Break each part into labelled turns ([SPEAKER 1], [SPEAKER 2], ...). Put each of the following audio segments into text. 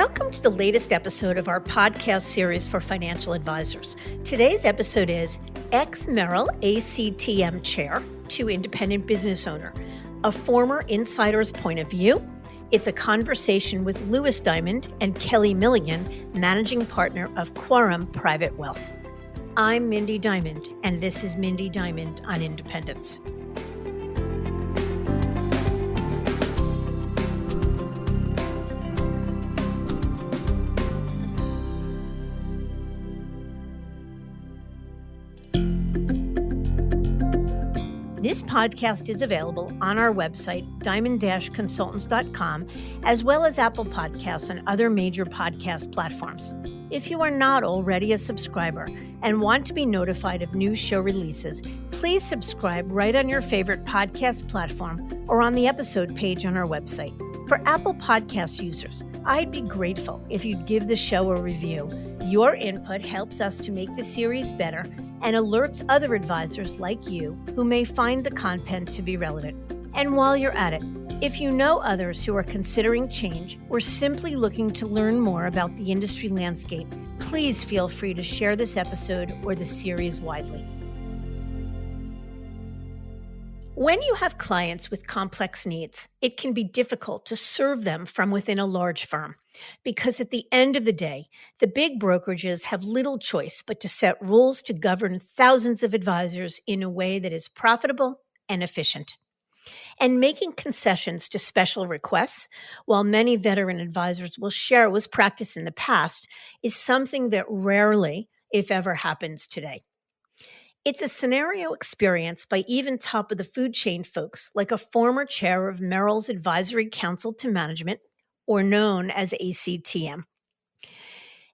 [SPEAKER 1] Welcome to the latest episode of our podcast series for financial advisors. Today's episode is Ex-Merrill ACTM Chair to Independent Business Owner, a former insider's point of view. It's a conversation with Louis Diamond and Kelly Milligan, managing partner of Quorum Private Wealth. I'm Mindy Diamond, and this is Mindy Diamond on Independence. This podcast is available on our website, diamond-consultants.com, as well as Apple Podcasts and other major podcast platforms. If you are not already a subscriber and want to be notified of new show releases, please subscribe right on your favorite podcast platform or on the episode page on our website. For Apple Podcast users, I'd be grateful if you'd give the show a review. Your input helps us to make the series better and alerts other advisors like you who may find the content to be relevant. And while you're at it, if you know others who are considering change or simply looking to learn more about the industry landscape, please feel free to share this episode or the series widely. When you have clients with complex needs, it can be difficult to serve them from within a large firm because at the end of the day, the big brokerages have little choice but to set rules to govern thousands of advisors in a way that is profitable and efficient. And making concessions to special requests, while many veteran advisors will share was practiced in the past, is something that rarely, if ever, happens today. It's a scenario experienced by even top of the food chain folks like a former chair of Merrill's Advisory Council to Management, or known as ACTM.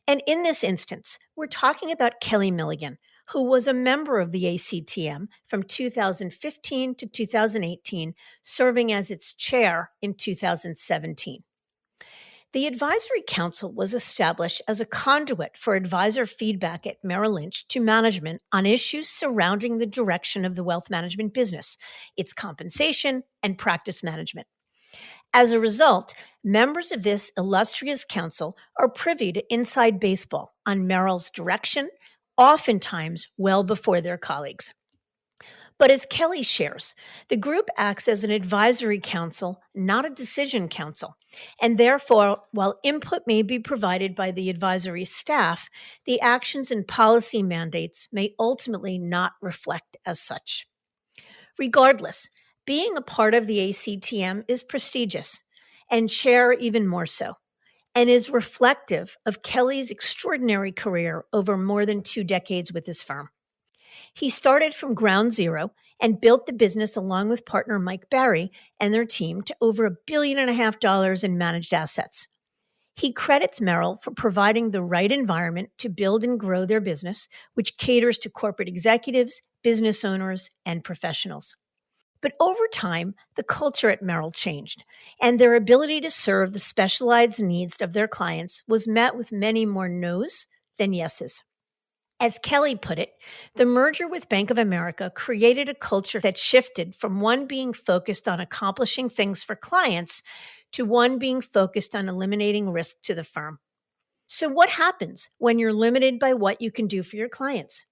[SPEAKER 1] And in this instance, we're talking about Kelly Milligan, who was a member of the ACTM from 2015 to 2018, serving as its chair in 2017. The Advisory Council was established as a conduit for advisor feedback at Merrill Lynch to management on issues surrounding the direction of the wealth management business, its compensation, and practice management. As a result, members of this illustrious council are privy to inside baseball on Merrill's direction, oftentimes well before their colleagues. But as Kelly shares, the group acts as an advisory council, not a decision council. And therefore, while input may be provided by the advisory staff, the actions and policy mandates may ultimately not reflect as such. Regardless, being a part of the ACTM is prestigious, and chair even more so, and is reflective of Kelly's extraordinary career over more than 2 decades with his firm. He started from ground zero and built the business along with partner Mike Barry and their team to over $1.5 billion in managed assets. He credits Merrill for providing the right environment to build and grow their business, which caters to corporate executives, business owners, and professionals. But over time, the culture at Merrill changed, and their ability to serve the specialized needs of their clients was met with many more no's than yeses. As Kelly put it, the merger with Bank of America created a culture that shifted from one being focused on accomplishing things for clients to one being focused on eliminating risk to the firm. So what happens when you're limited by what you can do for your clients?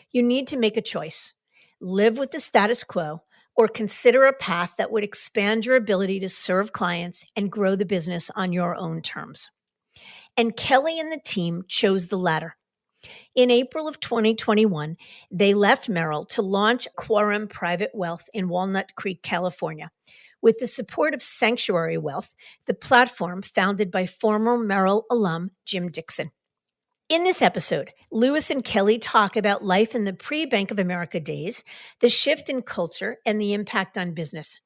[SPEAKER 1] You need to make a choice. Live with the status quo or consider a path that would expand your ability to serve clients and grow the business on your own terms. And Kelly and the team chose the latter. In April of 2021, they left Merrill to launch Quorum Private Wealth in Walnut Creek, California, with the support of Sanctuary Wealth, the platform founded by former Merrill alum Jim Dixon. In this episode, Louis and Kelly talk about life in the pre-Bank of America days, the shift in culture, and the impact on business.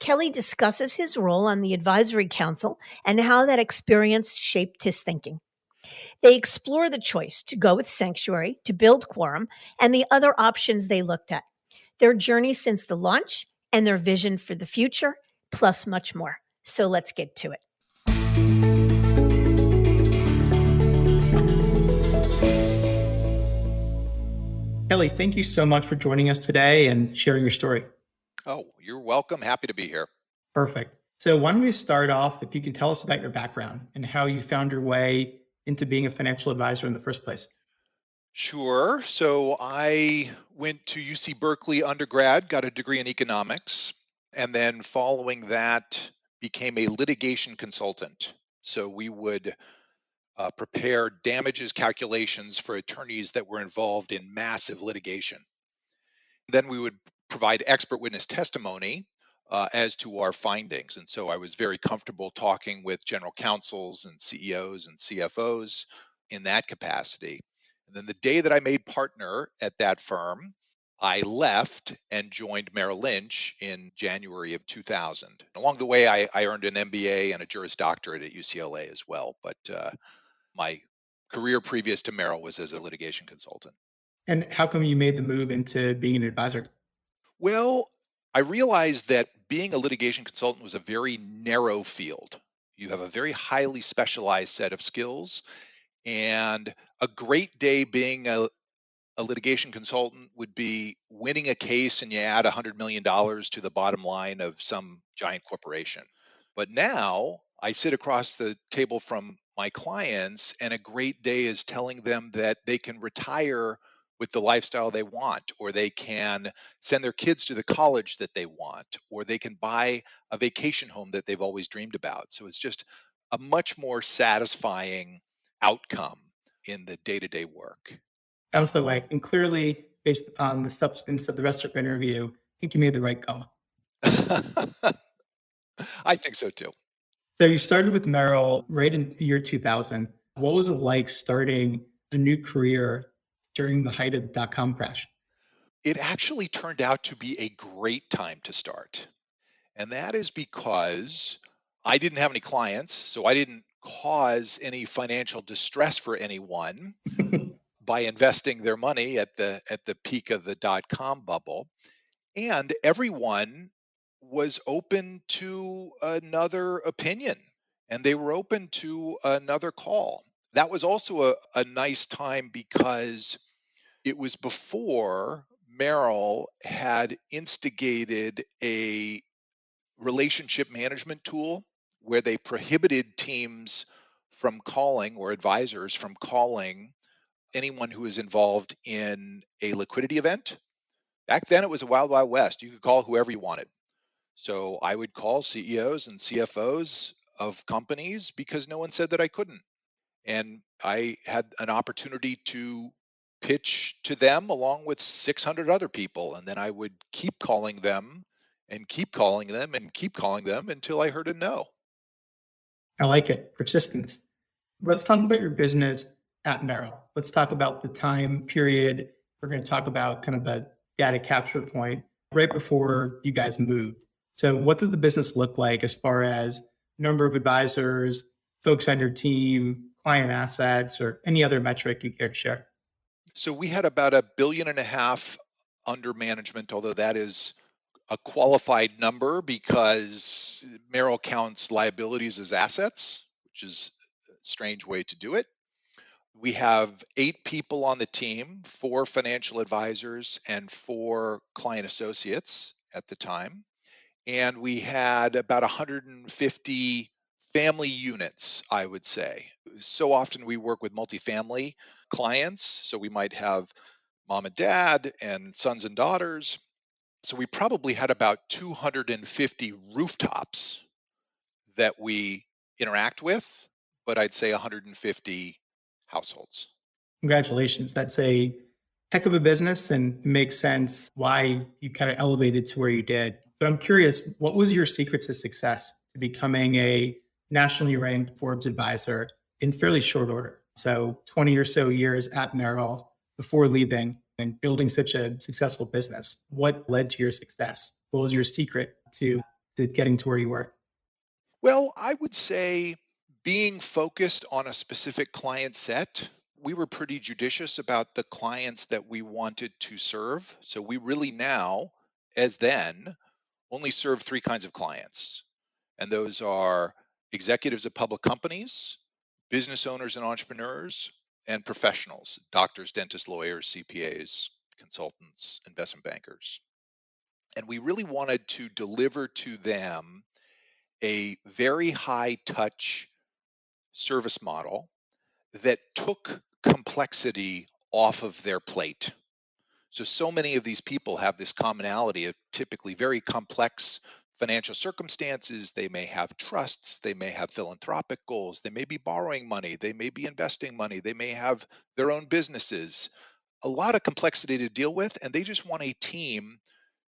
[SPEAKER 1] Kelly discusses his role on the Advisory Council and how that experience shaped his thinking. They explore the choice to go with Sanctuary, to build Quorum, and the other options they looked at, their journey since the launch, and their vision for the future, plus much more. So let's get to it.
[SPEAKER 2] Kelly, thank you so much for joining us today and sharing your story.
[SPEAKER 3] Oh, you're welcome. Happy to be here.
[SPEAKER 2] Perfect. So, why don't we start off if you can tell us about your background and how you found your way into being a financial advisor in the first place?
[SPEAKER 3] Sure. So I went to UC Berkeley undergrad, got a degree in economics, and then following that became a litigation consultant. So we would prepare damages calculations for attorneys that were involved in massive litigation. Then we would provide expert witness testimony as to our findings. And so I was very comfortable talking with general counsels and CEOs and CFOs in that capacity. And then the day that I made partner at that firm, I left and joined Merrill Lynch in January of 2000. Along the way, I earned an MBA and a Juris Doctorate at UCLA as well. But my career previous to Merrill was as a litigation consultant.
[SPEAKER 2] And how come you made the move into being an advisor?
[SPEAKER 3] Well, I realized that being a litigation consultant was a very narrow field. You have a very highly specialized set of skills, and a great day being a litigation consultant would be winning a case and you add $100 million to the bottom line of some giant corporation. But now I sit across the table from my clients, and a great day is telling them that they can retire with the lifestyle they want, or they can send their kids to the college that they want, or they can buy a vacation home that they've always dreamed about. So it's just a much more satisfying outcome in the day to day work.
[SPEAKER 2] Sounds the way. And clearly, based upon the substance of the rest of the interview, I think you made the right call.
[SPEAKER 3] I think so too.
[SPEAKER 2] So, you started with Merrill right in the year 2000. What was it like starting a new career during the height of the dot-com crash?
[SPEAKER 3] It actually turned out to be a great time to start. And that is because I didn't have any clients, so I didn't cause any financial distress for anyone by investing their money at the peak of the dot com bubble. And everyone was open to another opinion, and they were open to another call. That was also a nice time because it was before Merrill had instigated a relationship management tool where they prohibited teams from calling, or advisors from calling, anyone who was involved in a liquidity event. Back then, it was a wild, wild west. You could call whoever you wanted. So I would call CEOs and CFOs of companies because no one said that I couldn't. And I had an opportunity to pitch to them along with 600 other people. And then I would keep calling them and keep calling them and keep calling them until I heard a no.
[SPEAKER 2] I like it. Persistence. Let's talk about your business at Merrill. Let's talk about the time period. We're going to talk about kind of the data capture point right before you guys moved. So, what did the business look like as far as number of advisors, folks on your team, client assets, or any other metric you care to share?
[SPEAKER 3] So we had about a billion and a half under management, although that is a qualified number because Merrill counts liabilities as assets, which is a strange way to do it. We have 8 people on the team, 4 financial advisors and 4 client associates at the time. And we had about 150 family units, I would say. So often we work with multifamily clients. So we might have mom and dad and sons and daughters. So we probably had about 250 rooftops that we interact with, but I'd say 150 households.
[SPEAKER 2] Congratulations. That's a heck of a business and makes sense why you kind of elevated to where you did. But I'm curious, what was your secret to success to becoming a nationally ranked Forbes advisor in fairly short order? So 20 or so years at Merrill before leaving and building such a successful business. What led to your success? What was your secret to getting to where you were?
[SPEAKER 3] Well, I would say being focused on a specific client set, we were pretty judicious about the clients that we wanted to serve. So we really now, as then, only serve 3 kinds of clients. And those are executives of public companies, business owners and entrepreneurs, and professionals, doctors, dentists, lawyers, CPAs, consultants, investment bankers. And we really wanted to deliver to them a very high touch service model that took complexity off of their plate. So many of these people have this commonality of typically very complex financial circumstances. They may have trusts, they may have philanthropic goals, they may be borrowing money, they may be investing money, they may have their own businesses. A lot of complexity to deal with, and they just want a team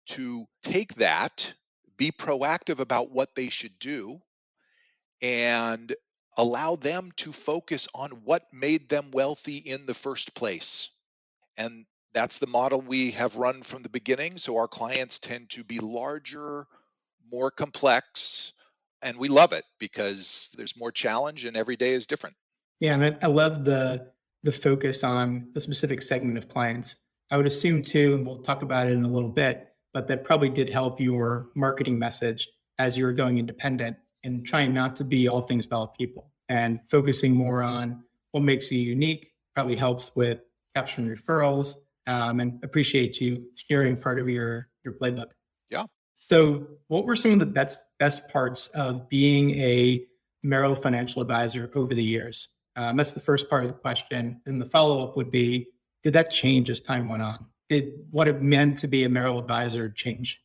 [SPEAKER 3] to take that, be proactive about what they should do, and allow them to focus on what made them wealthy in the first place. And that's the model we have run from the beginning. So our clients tend to be larger, more complex, and we love it because there's more challenge and every day is different.
[SPEAKER 2] Yeah, and I love the focus on the specific segment of clients. I would assume too, and we'll talk about it in a little bit, but that probably did help your marketing message as you were going independent and trying not to be all things to all people and focusing more on what makes you unique. Probably helps with capturing referrals, and appreciate you sharing part of your playbook.
[SPEAKER 3] Yeah.
[SPEAKER 2] So, what were some of the best parts of being a Merrill financial advisor over the years? That's the first part of the question. And the follow up would be, did that change as time went on? Did what it meant to be a Merrill advisor change?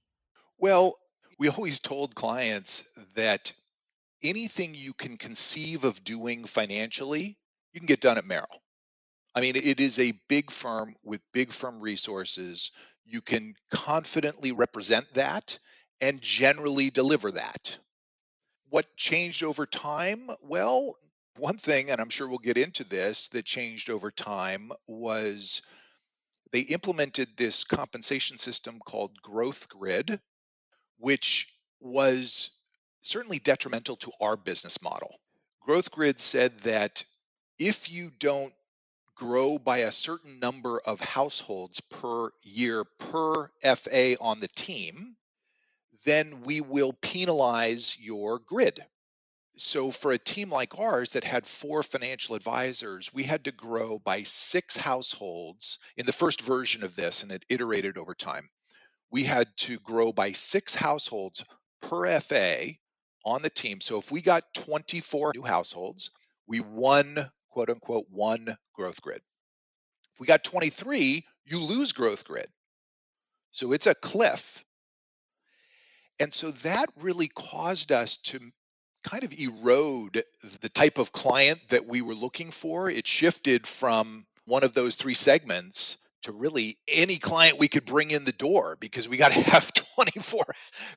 [SPEAKER 3] Well, we always told clients that anything you can conceive of doing financially, you can get done at Merrill. I mean, it is a big firm with big firm resources. You can confidently represent that and generally deliver that. What changed over time? Well, one thing, and I'm sure we'll get into this, that changed over time was they implemented this compensation system called Growth Grid, which was certainly detrimental to our business model. Growth Grid said that if you don't grow by a certain number of households per year per FA on the team, then we will penalize your grid. So for a team like ours that had 4 financial advisors, we had to grow by 6 households in the first version of this, and it iterated over time. We had to grow by 6 households per FA on the team. So if we got 24 new households, we won, quote unquote, one growth grid. If we got 23, you lose growth grid. So it's a cliff. And so that really caused us to kind of erode the type of client that we were looking for. It shifted from one of those 3 segments to really any client we could bring in the door, because we got to have 24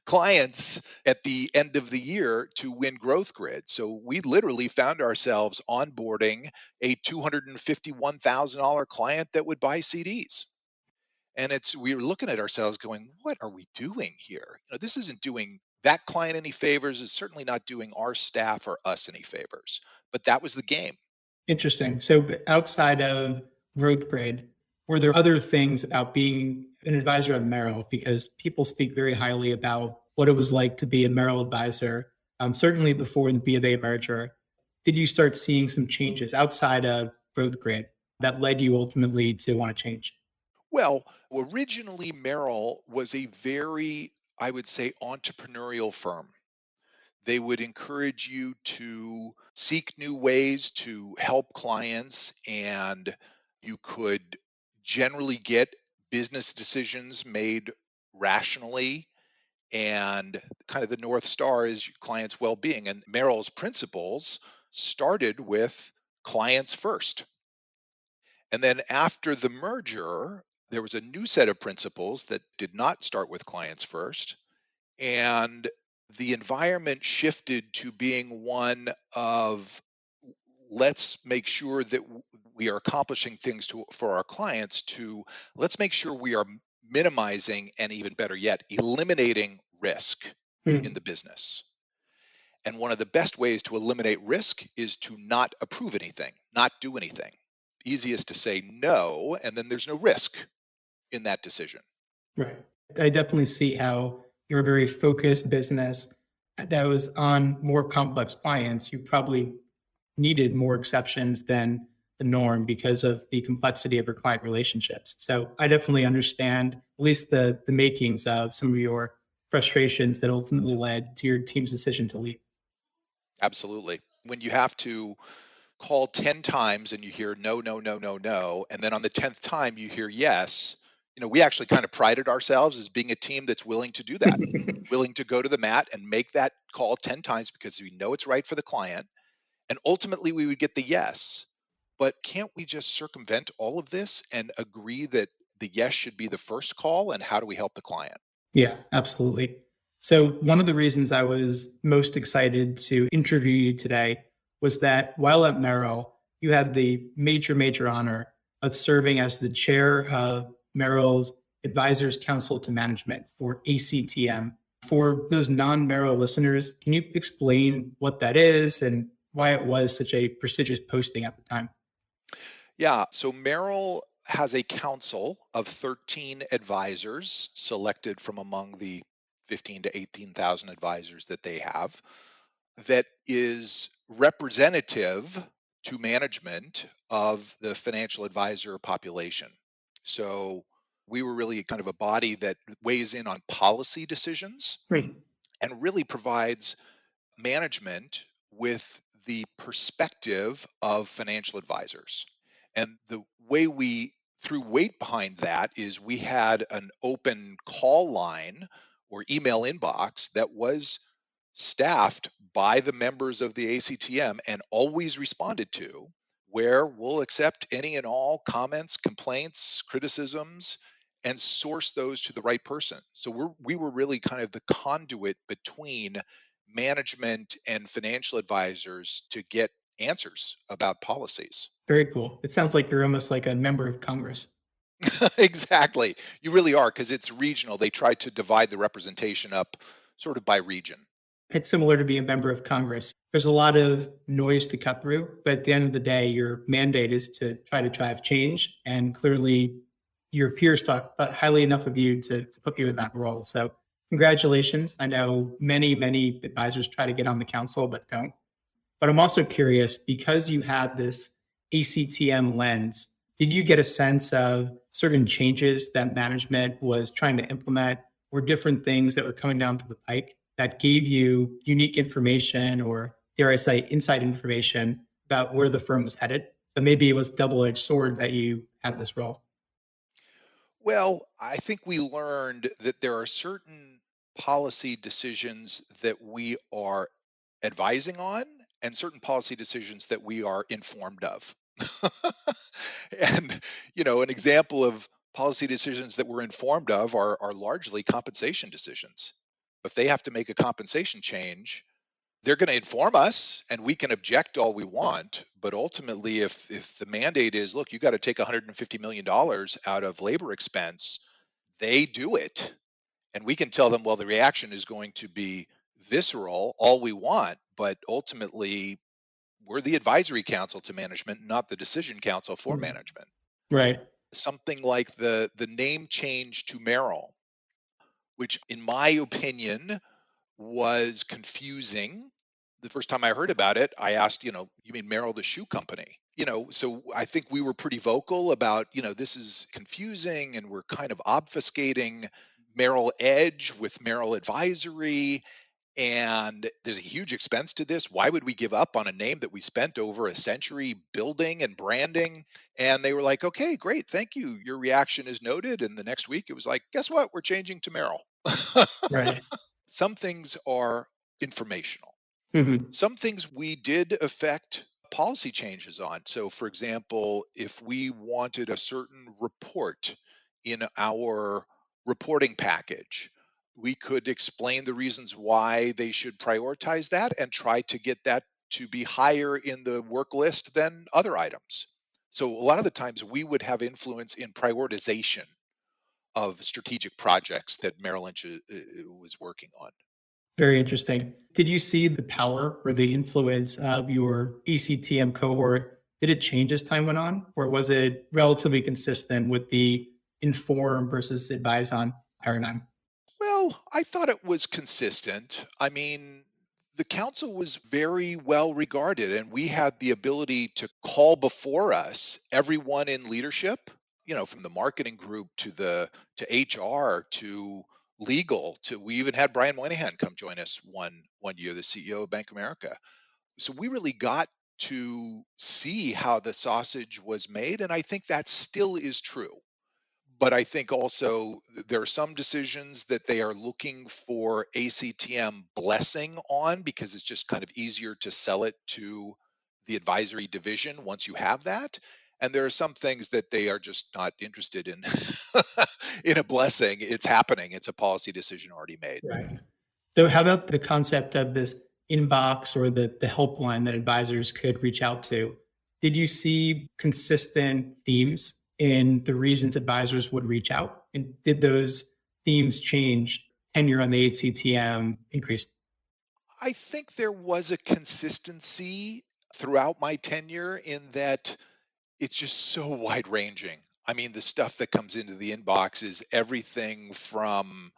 [SPEAKER 3] clients at the end of the year to win growth grid. So we literally found ourselves onboarding a $251,000 client that would buy CDs. And we were looking at ourselves going, what are we doing here? This isn't doing that client any favors. It's certainly not doing our staff or us any favors. But that was the game.
[SPEAKER 2] Interesting. So, outside of growth grid, were there other things about being an advisor at Merrill? Because people speak very highly about what it was like to be a Merrill advisor. Certainly before the B of A merger, did you start seeing some changes outside of growth grid that led you ultimately to want to change?
[SPEAKER 3] Well, originally Merrill was a very, I would say, entrepreneurial firm. They would encourage you to seek new ways to help clients, and you could generally get business decisions made rationally. And kind of the North Star is your clients' well being. And Merrill's principles started with clients first. And then after the merger, there was a new set of principles that did not start with clients first. And the environment shifted to being one of, let's make sure that we are accomplishing things for our clients, to let's make sure we are minimizing, and even better yet, eliminating risk in the business. And one of the best ways to eliminate risk is to not approve anything, not do anything. Easiest to say no, and then there's no risk in that decision.
[SPEAKER 2] Right. I definitely see how you're a very focused business that was on more complex clients. You probably needed more exceptions than the norm because of the complexity of your client relationships. So I definitely understand at least the makings of some of your frustrations that ultimately led to your team's decision to leave?
[SPEAKER 3] Absolutely. When you have to call 10 times and you hear no, no, no, no, no, and then on the 10th time you hear yes, we actually kind of prided ourselves as being a team that's willing to do that, willing to go to the mat and make that call 10 times because we know it's right for the client. And ultimately we would get the yes. But can't we just circumvent all of this and agree that the yes should be the first call? And how do we help the client?
[SPEAKER 2] Yeah, absolutely. So, one of the reasons I was most excited to interview you today was that while at Merrill, you had the major honor of serving as the chair of Merrill's Advisors Council to Management for ACTM. For those non Merrill listeners, can you explain what that is and why it was such a prestigious posting at the time?
[SPEAKER 3] Yeah. So Merrill has a council of 13 advisors selected from among the 15 to 18,000 advisors that they have that is representative to management of the financial advisor population. So we were really kind of a body that weighs in on policy decisions
[SPEAKER 2] Great.
[SPEAKER 3] and really provides management with the perspective of financial advisors. And the way we threw weight behind that is we had an open call line or email inbox that was staffed by the members of the ACTM and always responded to, where we'll accept any and all comments, complaints, criticisms, and source those to the right person. So we were really kind of the conduit between management and financial advisors to get answers about policies.
[SPEAKER 2] Very cool. It sounds like you're almost like a member of Congress.
[SPEAKER 3] Exactly. You really are because it's regional. They try to divide the representation up sort of by region.
[SPEAKER 2] It's similar to being a member of Congress. There's a lot of noise to cut through, but at the end of the day, your mandate is to try to drive change. And clearly, your peers talk highly enough of you to put you in that role. So, congratulations. I know many advisors try to get on the council, but don't. But I'm also curious because you had this ACTM lens, did you get a sense of certain changes that management was trying to implement or different things that were coming down to the pike that gave you unique information or, dare I say, inside information about where the firm was headed? So maybe it was double-edged sword that you had this role.
[SPEAKER 3] Well, I think we learned that there are certain policy decisions that we are advising on and certain policy decisions that we are informed of. And, an example of policy decisions that we're informed of are largely compensation decisions. If they have to make a compensation change, they're going to inform us and we can object all we want. But ultimately, if the mandate is, look, you got to take $150 million out of labor expense, they do it. And we can tell them, well, the reaction is going to be visceral, all we want. But ultimately, we're the advisory council to management, not the decision council for
[SPEAKER 2] Mm.
[SPEAKER 3] management.
[SPEAKER 2] Right.
[SPEAKER 3] Something like the name change to Merrill, which in my opinion was confusing. The first time I heard about it, I asked, you mean Merrill the shoe company? So I think we were pretty vocal about, this is confusing and we're kind of obfuscating Merrill Edge with Merrill Advisory. And there's a huge expense to this. Why would we give up on a name that we spent over a century building and branding? And they were like, okay, great. Thank you. Your reaction is noted. And the next week it was like, guess what? We're changing to Merrill.
[SPEAKER 2] Right.
[SPEAKER 3] Some things are informational.
[SPEAKER 2] Mhm.
[SPEAKER 3] Some things we did affect policy changes on. So, for example, if we wanted a certain report in our reporting package, we could explain the reasons why they should prioritize that and try to get that to be higher in the work list than other items. So, a lot of the times we would have influence in prioritization of strategic projects that Merrill Lynch was working on.
[SPEAKER 2] Very interesting. Did you see the power or the influence of your ECTM cohort? Did it change as time went on, or was it relatively consistent with the inform versus advise on paradigm?
[SPEAKER 3] Well, I thought it was consistent. I mean, the council was very well regarded, and we had the ability to call before us everyone in leadership, from the marketing group to HR to legal to, we even had Brian Moynihan come join us one year, the CEO of Bank of America. So we really got to see how the sausage was made, and I think that still is true. But I think also there are some decisions that they are looking for ACTM blessing on, because it's just kind of easier to sell it to the advisory division once you have that. And there are some things that they are just not interested in in a blessing. It's happening. It's a policy decision already made.
[SPEAKER 2] Right. So how about the concept of this inbox or the helpline that advisors could reach out to? Did you see consistent themes in the reasons advisors would reach out? And did those themes change tenure on the ACTM increased?
[SPEAKER 3] I think there was a consistency throughout my tenure in that it's just so wide ranging. I mean, the stuff that comes into the inbox is everything from,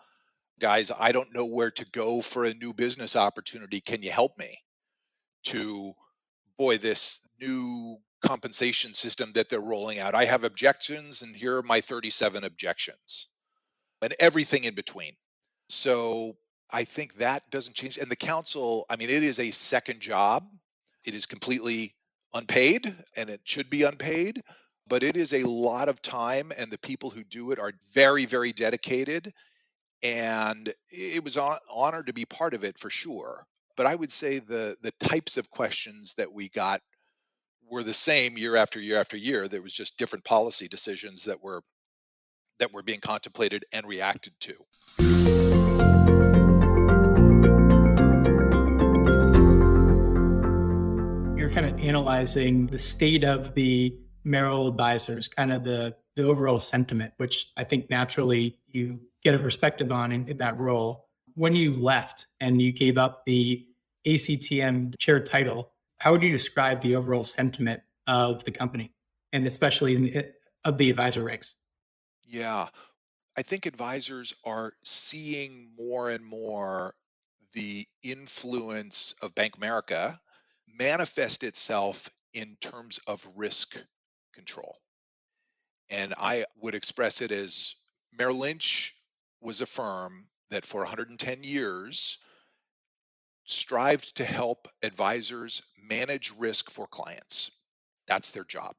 [SPEAKER 3] guys, I don't know where to go for a new business opportunity. Can you help me? To, boy, this new compensation system that they're rolling out. I have objections, and here are my 37 objections, and everything in between. So I think that doesn't change. And the council, I mean, it is a second job. It is completely unpaid, and it should be unpaid, but it is a lot of time, and the people who do it are very, very dedicated. And it was an honor to be part of it for sure. But I would say the types of questions that we got were the same year after year after year. There was just different policy decisions that were being contemplated and reacted to.
[SPEAKER 2] You're kind of analyzing the state of the Merrill advisors, kind of the overall sentiment, which I think naturally you get a perspective on in that role. When you left and you gave up the ACTM chair title, how would you describe the overall sentiment of the company and especially of the advisor ranks?
[SPEAKER 3] Yeah, I think advisors are seeing more and more the influence of Bank America manifest itself in terms of risk control. And I would express it as Merrill Lynch was a firm that for 110 years strived to help advisors manage risk for clients. That's their job.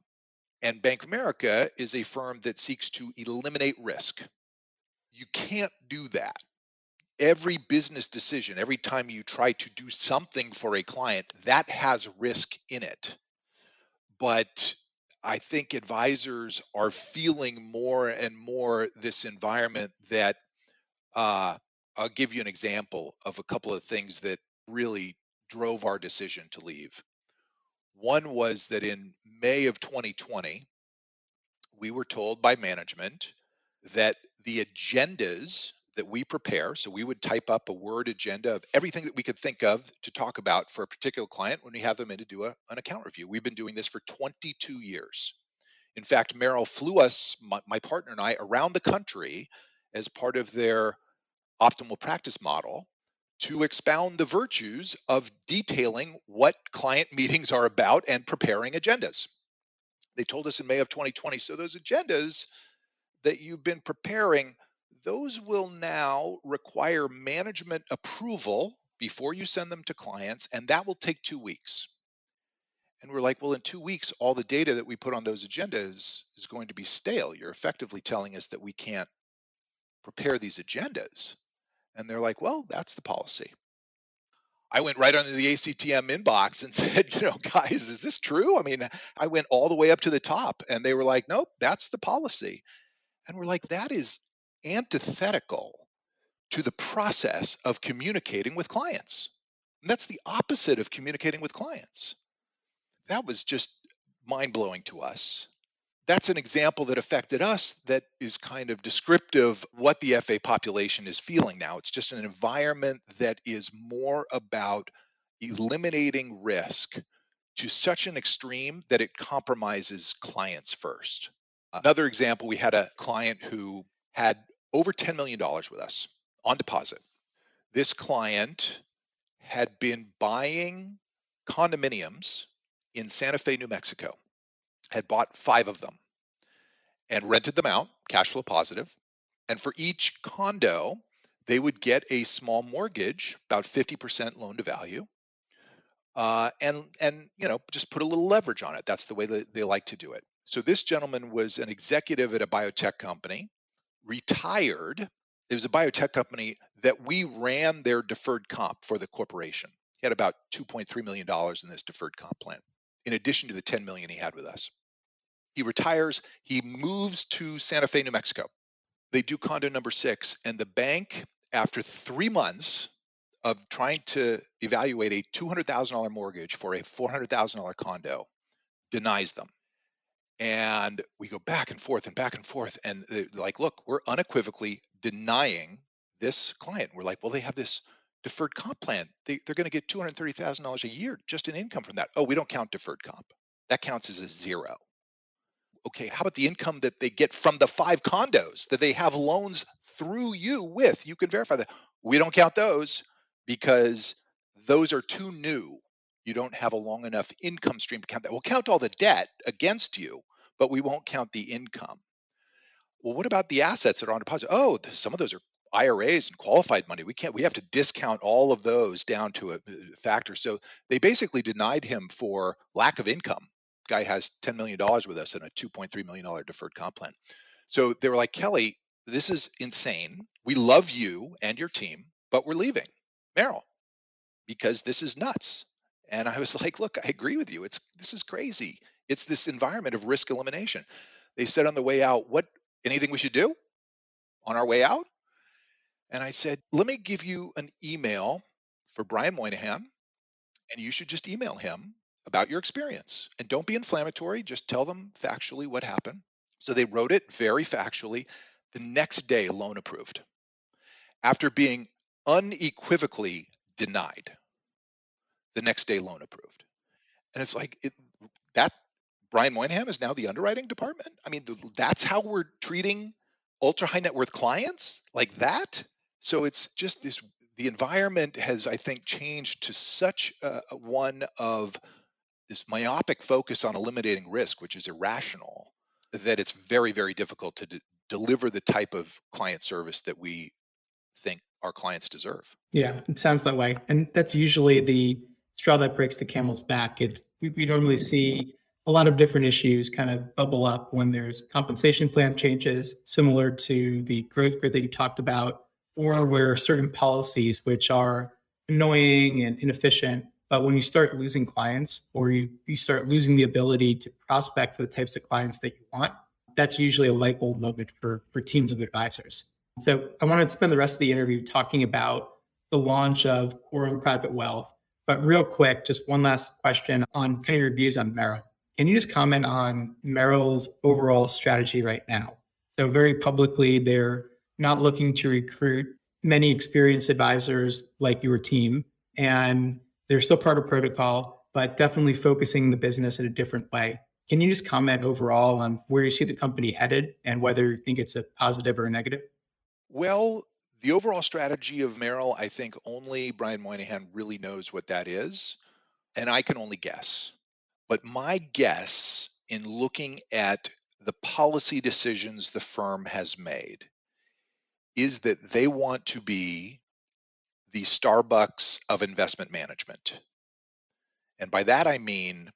[SPEAKER 3] And Bank of America is a firm that seeks to eliminate risk. You can't do that. Every business decision, every time you try to do something for a client, that has risk in it. But I think advisors are feeling more and more this environment that, I'll give you an example of a couple of things that really drove our decision to leave. One was that in May of 2020, we were told by management that the agendas that we prepare, so we would type up a Word agenda of everything that we could think of to talk about for a particular client when we have them in to do an account review. We've been doing this for 22 years. In fact, Merrill flew us, my partner and I, around the country as part of their optimal practice model to expound the virtues of detailing what client meetings are about and preparing agendas. They told us in May of 2020, so those agendas that you've been preparing, those will now require management approval before you send them to clients, and that will take 2 weeks. And we're like, well, in 2 weeks, all the data that we put on those agendas is going to be stale. You're effectively telling us that we can't prepare these agendas. And they're like, well, that's the policy. I went right onto the ACTM inbox and said, guys, is this true? I mean, I went all the way up to the top, and they were like, nope, that's the policy. And we're like, that is antithetical to the process of communicating with clients. And that's the opposite of communicating with clients. That was just mind blowing to us. That's an example that affected us that is kind of descriptive what the FA population is feeling now. It's just an environment that is more about eliminating risk to such an extreme that it compromises clients first. Another example, we had a client who had over $10 million with us on deposit. This client had been buying condominiums in Santa Fe, New Mexico, had bought 5 of them and rented them out, cash flow positive. And for each condo, they would get a small mortgage, about 50% loan to value, and just put a little leverage on it. That's the way that they like to do it. So this gentleman was an executive at a biotech company, retired. It was a biotech company that we ran their deferred comp for the corporation. He had about $2.3 million in this deferred comp plan, in addition to the 10 million he had with us. He retires, he moves to Santa Fe, New Mexico. They do condo number 6, and the bank, after 3 months of trying to evaluate a $200,000 mortgage for a $400,000 condo, denies them. And we go back and forth and back and forth. And they're like, look, we're unequivocally denying this client. We're like, well, they have this deferred comp plan. They're going to get $230,000 a year just in income from that. Oh, we don't count deferred comp. That counts as a zero. Okay, how about the income that they get from the 5 condos that they have loans through you with? You can verify that. We don't count those because those are too new. You don't have a long enough income stream to count that. We'll count all the debt against you, but we won't count the income. Well, what about the assets that are on deposit? Oh, some of those are IRAs and qualified money. We have to discount all of those down to a factor. So they basically denied him for lack of income. Guy has $10 million with us and a $2.3 million deferred comp plan. So they were like, Kelly, this is insane. We love you and your team, but we're leaving Merrill because this is nuts. And I was like, look, I agree with you. This is crazy. It's this environment of risk elimination. They said on the way out, anything we should do on our way out? And I said, let me give you an email for Brian Moynihan, and you should just email him about your experience. And don't be inflammatory, just tell them factually what happened. So they wrote it very factually. The next day, loan approved. After being unequivocally denied, the next day, loan approved. And it's like, that Brian Moynihan is now the underwriting department? I mean, that's how we're treating ultra high net worth clients, like that? So it's just the environment has, I think, changed to such one of this myopic focus on eliminating risk, which is irrational, that it's very, very difficult to deliver the type of client service that we think our clients deserve.
[SPEAKER 2] Yeah, it sounds that way. And that's usually the straw that breaks the camel's back. We normally see a lot of different issues kind of bubble up when there's compensation plan changes, similar to the growth rate that you talked about, or where certain policies which are annoying and inefficient. But when you start losing clients, or you start losing the ability to prospect for the types of clients that you want, that's usually a light bulb moment for teams of advisors. So I wanted to spend the rest of the interview talking about the launch of Quorum Private Wealth. But real quick, just one last question on kind of your views on Merrill. Can you just comment on Merrill's overall strategy right now? So very publicly, they're not looking to recruit many experienced advisors like your team, and they're still part of protocol, but definitely focusing the business in a different way. Can you just comment overall on where you see the company headed and whether you think it's a positive or a negative?
[SPEAKER 3] Well, the overall strategy of Merrill, I think only Brian Moynihan really knows what that is, and I can only guess. But my guess in looking at the policy decisions the firm has made is that they want to be the Starbucks of investment management. And by that, I mean,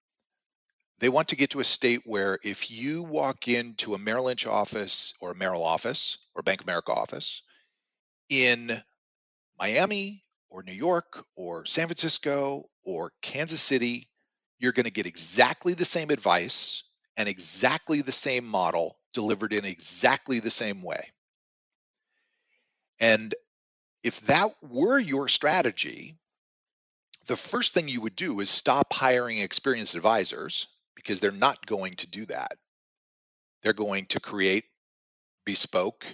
[SPEAKER 3] they want to get to a state where if you walk into a Merrill Lynch office or a Merrill office or Bank of America office in Miami or New York or San Francisco or Kansas City, you're going to get exactly the same advice and exactly the same model delivered in exactly the same way. And if that were your strategy, the first thing you would do is stop hiring experienced advisors, because they're not going to do that. They're going to create bespoke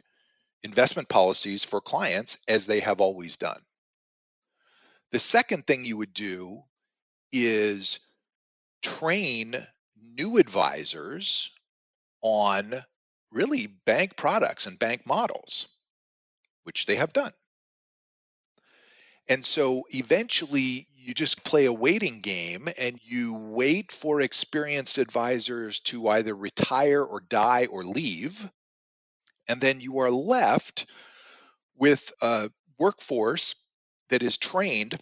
[SPEAKER 3] investment policies for clients, as they have always done. The second thing you would do is train new advisors on really bank products and bank models, which they have done. And so eventually you just play a waiting game and you wait for experienced advisors to either retire or die or leave. And then you are left with a workforce that is trained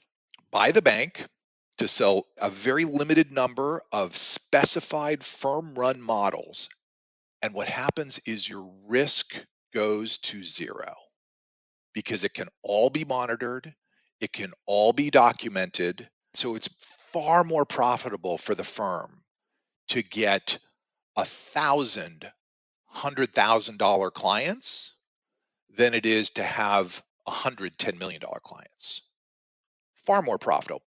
[SPEAKER 3] by the bank to sell a very limited number of specified firm run models. And what happens is your risk goes to zero because it can all be monitored, it can all be documented. So it's far more profitable for the firm to get 1,000 $100,000 clients than it is to have $110 million clients. Far more profitable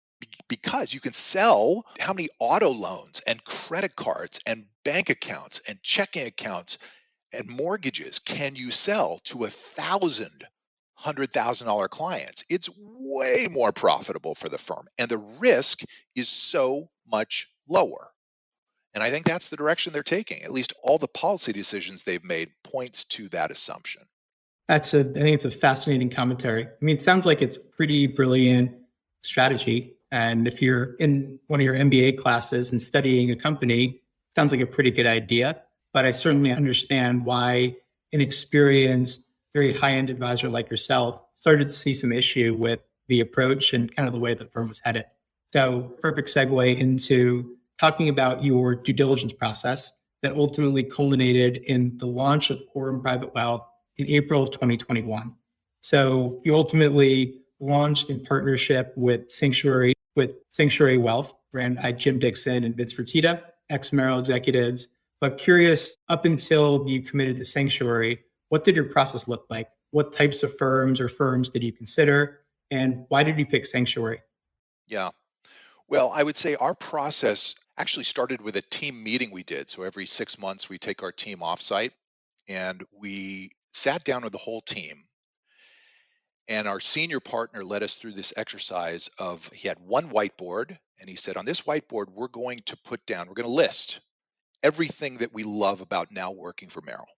[SPEAKER 3] because you can sell how many auto loans and credit cards and bank accounts and checking accounts and mortgages can you sell to 1,000 $100,000 clients. It's way more profitable for the firm, and the risk is so much lower. And I think that's the direction they're taking. At least all the policy decisions they've made points to that assumption.
[SPEAKER 2] I think it's a fascinating commentary. I mean, it sounds like it's a pretty brilliant strategy. And if you're in one of your MBA classes and studying a company, it sounds like a pretty good idea. But I certainly understand why an experienced, very high-end advisor like yourself started to see some issue with the approach and kind of the way the firm was headed. So perfect segue into talking about your due diligence process that ultimately culminated in the launch of Quorum Private Wealth in April of 2021. So you ultimately launched in partnership with Sanctuary Wealth, ran by Jim Dixon and Vince Fertitta, ex-Merrill executives. But curious, up until you committed to Sanctuary, what did your process look like? What types of firms or firms did you consider? And why did you pick Sanctuary?
[SPEAKER 3] Yeah. Well, I would say our process actually started with a team meeting we did. So every 6 months, we take our team offsite and we sat down with the whole team. And our senior partner led us through this exercise of he had one whiteboard and he said, on this whiteboard, we're going to list everything that we love about now working for Merrill.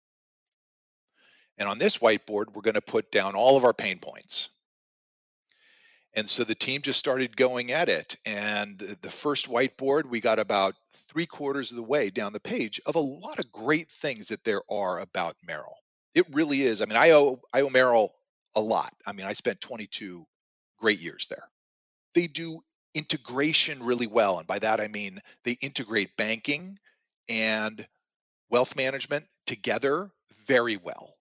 [SPEAKER 3] And on this whiteboard, we're going to put down all of our pain points. And so the team just started going at it. And the first whiteboard, we got about 3/4 of the way down the page of a lot of great things that there are about Merrill. It really is. I mean, I owe Merrill a lot. I mean, I spent 22 great years there. They do integration really well. And by that, I mean they integrate banking and wealth management together very well.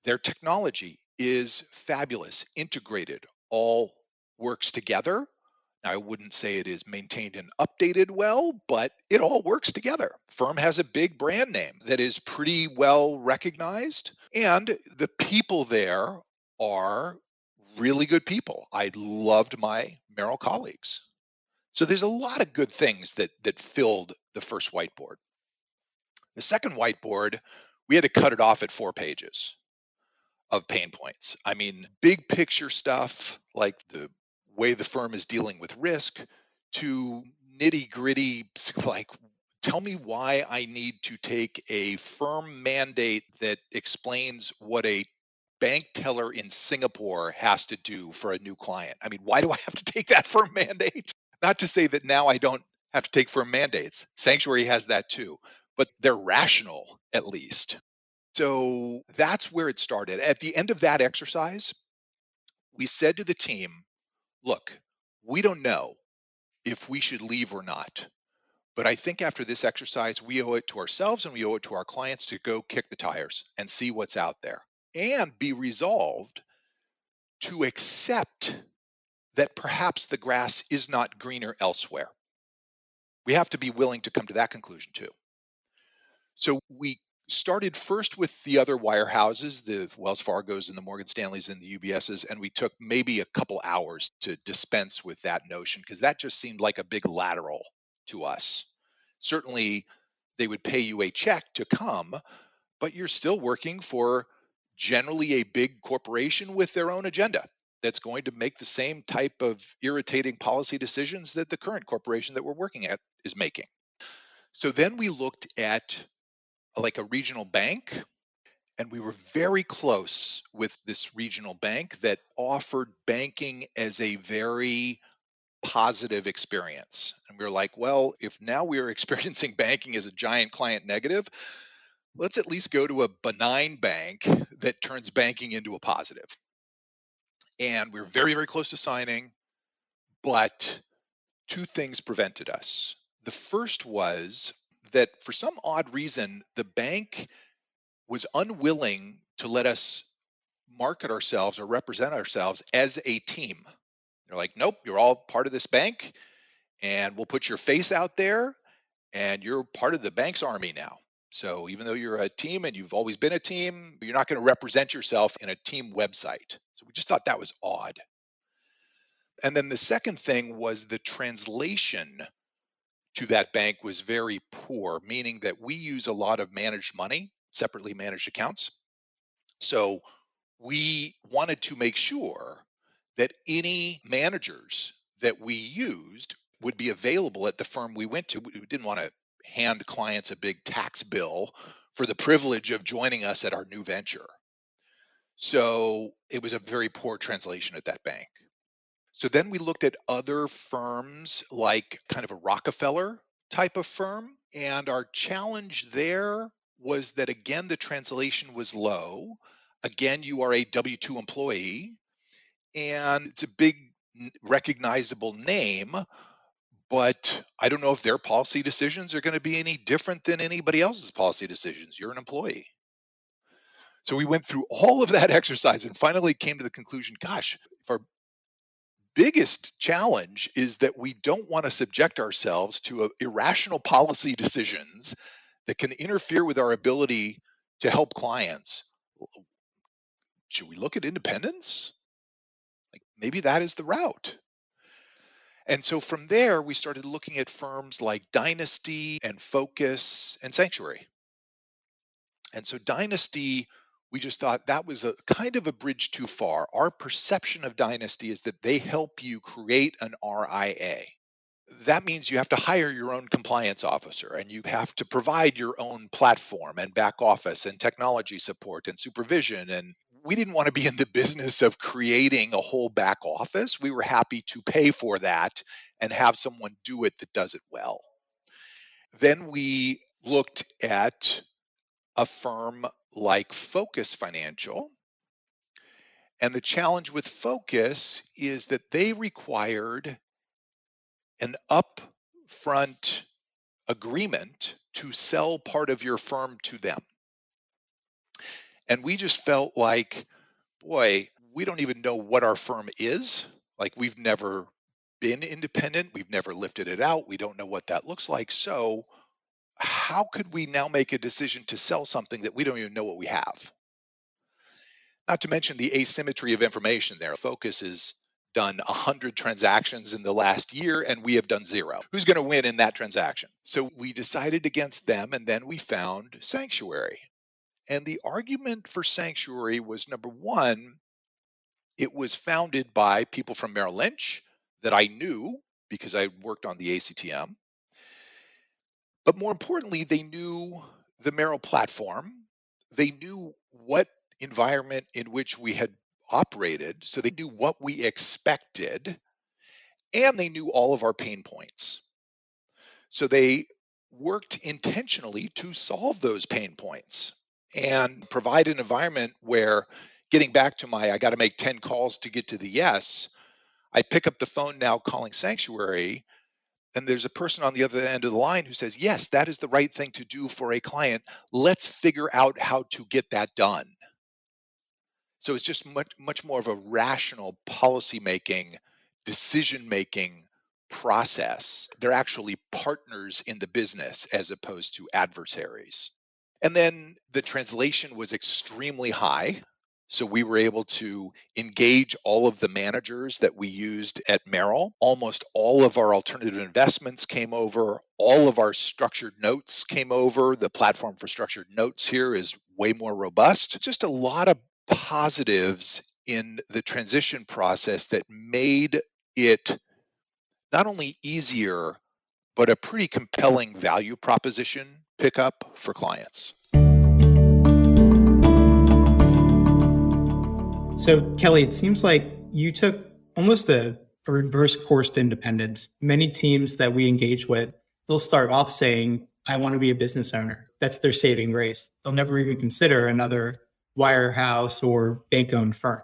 [SPEAKER 3] Their technology is fabulous, integrated, all works together. Now, I wouldn't say it is maintained and updated well, but it all works together. Firm has a big brand name that is pretty well recognized, and the people there are really good people. I loved my Merrill colleagues. So there's a lot of good things that filled the first whiteboard. The second whiteboard, we had to cut it off at 4 pages of pain points. I mean, big picture stuff like the way the firm is dealing with risk to nitty gritty, like, tell me why I need to take a firm mandate that explains what a bank teller in Singapore has to do for a new client. I mean, why do I have to take that firm mandate? Not to say that now I don't have to take firm mandates. Sanctuary has that too, but they're rational at least. So that's where it started. At the end of that exercise, we said to the team, look, we don't know if we should leave or not. But I think after this exercise, we owe it to ourselves and we owe it to our clients to go kick the tires and see what's out there and be resolved to accept that perhaps the grass is not greener elsewhere. We have to be willing to come to that conclusion too. So we started first with the other wirehouses, the Wells Fargos and the Morgan Stanleys and the UBSs, and we took maybe a couple hours to dispense with that notion because that just seemed like a big lateral to us. Certainly, they would pay you a check to come, but you're still working for generally a big corporation with their own agenda that's going to make the same type of irritating policy decisions that the current corporation that we're working at is making. So then we looked at like a regional bank, and we were very close with this regional bank that offered banking as a very positive experience. And we were like, well, if now we are experiencing banking as a giant client negative, let's at least go to a benign bank that turns banking into a positive. And we were very, very close to signing, but two things prevented us. The first was that for some odd reason, the bank was unwilling to let us market ourselves or represent ourselves as a team. They're like, nope, you're all part of this bank, and we'll put your face out there, and you're part of the bank's army now. So even though you're a team and you've always been a team, you're not going to represent yourself in a team website. So we just thought that was odd. And then the second thing was the translation to that bank was very poor, meaning that we use a lot of managed money, separately managed accounts. So we wanted to make sure that any managers that we used would be available at the firm we went to. We didn't want to hand clients a big tax bill for the privilege of joining us at our new venture. So it was a very poor translation at that bank. So then we looked at other firms like kind of a Rockefeller type of firm. And our challenge there was that, again, the translation was low. Again, you are a W-2 employee, and it's a big recognizable name, but I don't know if their policy decisions are going to be any different than anybody else's policy decisions. You're an employee. So we went through all of that exercise and finally came to the conclusion, gosh, if our biggest challenge is that we don't want to subject ourselves to irrational policy decisions that can interfere with our ability to help clients. Should we look at independence? Like maybe that is the route. And so from there, we started looking at firms like Dynasty and Focus and Sanctuary. And so Dynasty, we just thought that was a kind of a bridge too far. Our perception of Dynasty is that they help you create an RIA. That means you have to hire your own compliance officer and you have to provide your own platform and back office and technology support and supervision. And we didn't want to be in the business of creating a whole back office. We were happy to pay for that and have someone do it that does it well. Then we looked at a firm like Focus Financial. And the challenge with Focus is that they required an upfront agreement to sell part of your firm to them. And we just felt like, boy, we don't even know what our firm is. Like we've never been independent. We've never lifted it out. We don't know what that looks like. So how could we now make a decision to sell something that we don't even know what we have? Not to mention the asymmetry of information there. Focus has done 100 transactions in the last year, and we have done 0. Who's going to win in that transaction? So we decided against them, and then we found Sanctuary. And the argument for Sanctuary was, number one, it was founded by people from Merrill Lynch that I knew because I worked on the ACTM. But more importantly, they knew the Merrill platform. They knew what environment in which we had operated, so they knew what we expected, and they knew all of our pain points. So they worked intentionally to solve those pain points and provide an environment where, getting back to I got to make 10 calls to get to the yes, I pick up the phone now calling Sanctuary, and there's a person on the other end of the line who says, yes, that is the right thing to do for a client. Let's figure out how to get that done. So it's just much more of a rational policy-making, decision-making process. They're actually partners in the business as opposed to adversaries. And then the translation was extremely high. So we were able to engage all of the managers that we used at Merrill. Almost all of our alternative investments came over. All of our structured notes came over. The platform for structured notes here is way more robust. Just a lot of positives in the transition process that made it not only easier, but a pretty compelling value proposition pickup for clients.
[SPEAKER 2] So, Kelly, it seems like you took almost a reverse course to independence. Many teams that we engage with, they'll start off saying, I want to be a business owner. That's their saving grace. They'll never even consider another wirehouse or bank-owned firm.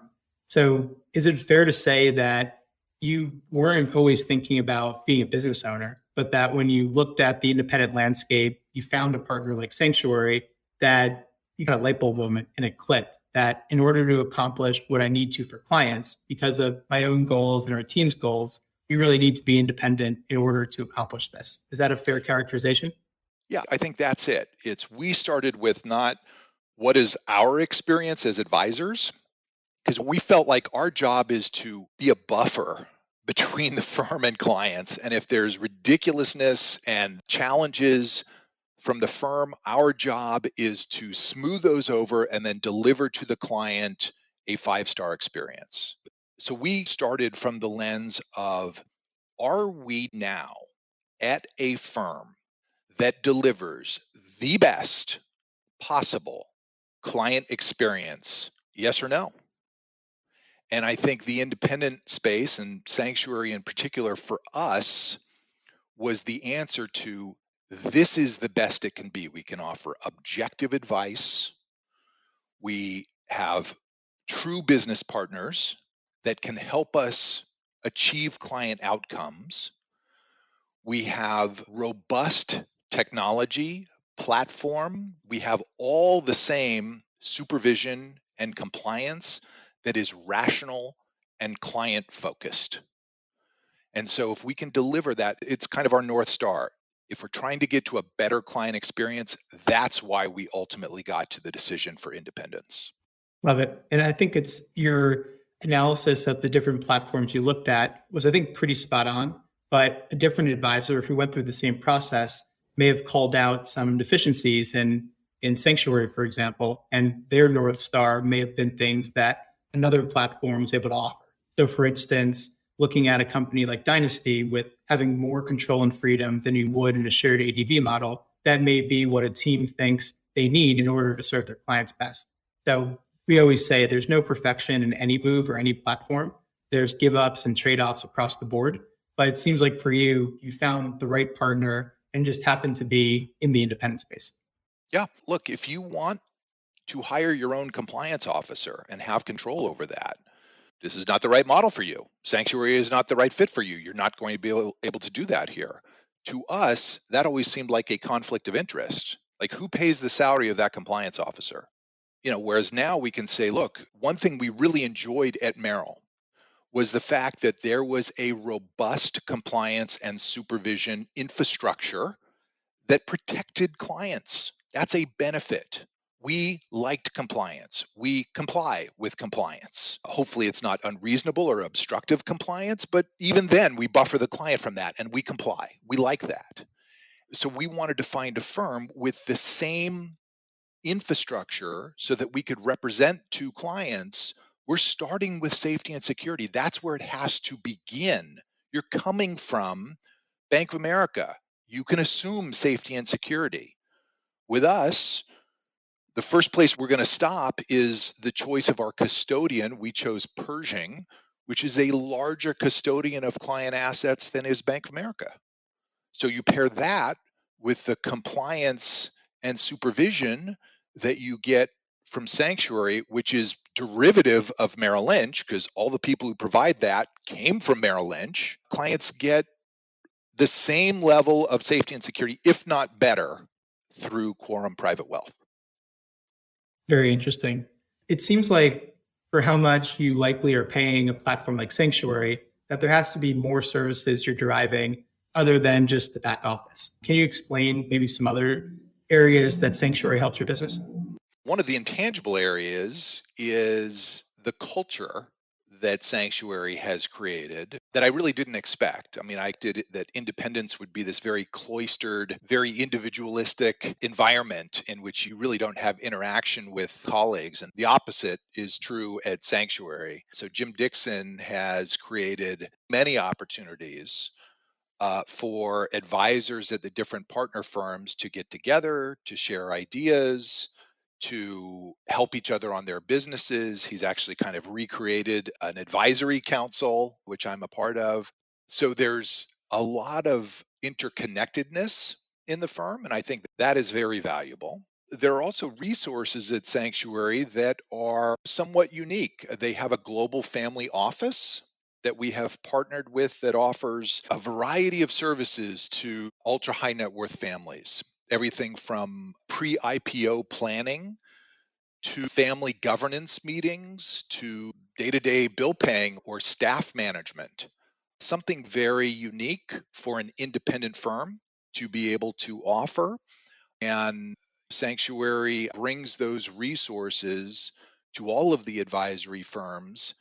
[SPEAKER 2] So is it fair to say that you weren't always thinking about being a business owner, but that when you looked at the independent landscape, you found a partner like Sanctuary that you got a light bulb moment and it clicked that in order to accomplish what I need to for clients, because of my own goals and our team's goals, we really need to be independent in order to accomplish this. Is that a fair characterization?
[SPEAKER 3] Yeah, I think that's it. We started with not what is our experience as advisors, because we felt like our job is to be a buffer between the firm and clients. And if there's ridiculousness and challenges from the firm, our job is to smooth those over and then deliver to the client a five-star experience. So we started from the lens of, are we now at a firm that delivers the best possible client experience? Yes or no? And I think the independent space, and Sanctuary in particular for us, was the answer to, this is the best it can be. We can offer objective advice. We have true business partners that can help us achieve client outcomes. We have robust technology platform. We have all the same supervision and compliance that is rational and client focused. And so if we can deliver that, it's kind of our North Star. If we're trying to get to a better client experience, that's why we ultimately got to the decision for independence.
[SPEAKER 2] Love it. And I think it's your analysis of the different platforms you looked at was, I think, pretty spot on. But a different advisor who went through the same process may have called out some deficiencies in Sanctuary, for example, and their North Star may have been things that another platform was able to offer. So, for instance, looking at a company like Dynasty with having more control and freedom than you would in a shared ADV model, that may be what a team thinks they need in order to serve their clients best. So we always say there's no perfection in any move or any platform. There's give ups and trade offs across the board. But it seems like for you, you found the right partner and just happened to be in the independent space.
[SPEAKER 3] Yeah, look, if you want to hire your own compliance officer and have control over that, this is not the right model for you. Sanctuary is not the right fit for you. You're not going to be able to do that here. To us, that always seemed like a conflict of interest. Like, who pays the salary of that compliance officer? Whereas now we can say, look, one thing we really enjoyed at Merrill was the fact that there was a robust compliance and supervision infrastructure that protected clients. That's a benefit. We liked compliance. We comply with compliance. Hopefully, it's not unreasonable or obstructive compliance, but even then, we buffer the client from that and we comply. We like that. So, we wanted to find a firm with the same infrastructure so that we could represent to clients. We're starting with safety and security. That's where it has to begin. You're coming from Bank of America. You can assume safety and security. With us, the first place we're going to stop is the choice of our custodian. We chose Pershing, which is a larger custodian of client assets than is Bank of America. So you pair that with the compliance and supervision that you get from Sanctuary, which is derivative of Merrill Lynch, because all the people who provide that came from Merrill Lynch. Clients get the same level of safety and security, if not better, through Quorum Private Wealth.
[SPEAKER 2] Very interesting. It seems like for how much you likely are paying a platform like Sanctuary, that there has to be more services you're deriving other than just the back office. Can you explain maybe some other areas that Sanctuary helps your business?
[SPEAKER 3] One of the intangible areas is the culture that Sanctuary has created that I really didn't expect. I mean, I did it that independence would be this very cloistered, very individualistic environment in which you really don't have interaction with colleagues. And the opposite is true at Sanctuary. So Jim Dixon has created many opportunities for advisors at the different partner firms to get together, to share ideas, to help each other on their businesses. He's actually kind of recreated an advisory council, which I'm a part of. So there's a lot of interconnectedness in the firm, and I think that is very valuable. There are also resources at Sanctuary that are somewhat unique. They have a global family office that we have partnered with that offers a variety of services to ultra high net worth families. Everything from pre IPO planning to family governance meetings to day to day bill paying or staff management. Something very unique for an independent firm to be able to offer. And Sanctuary brings those resources to all of the advisory firms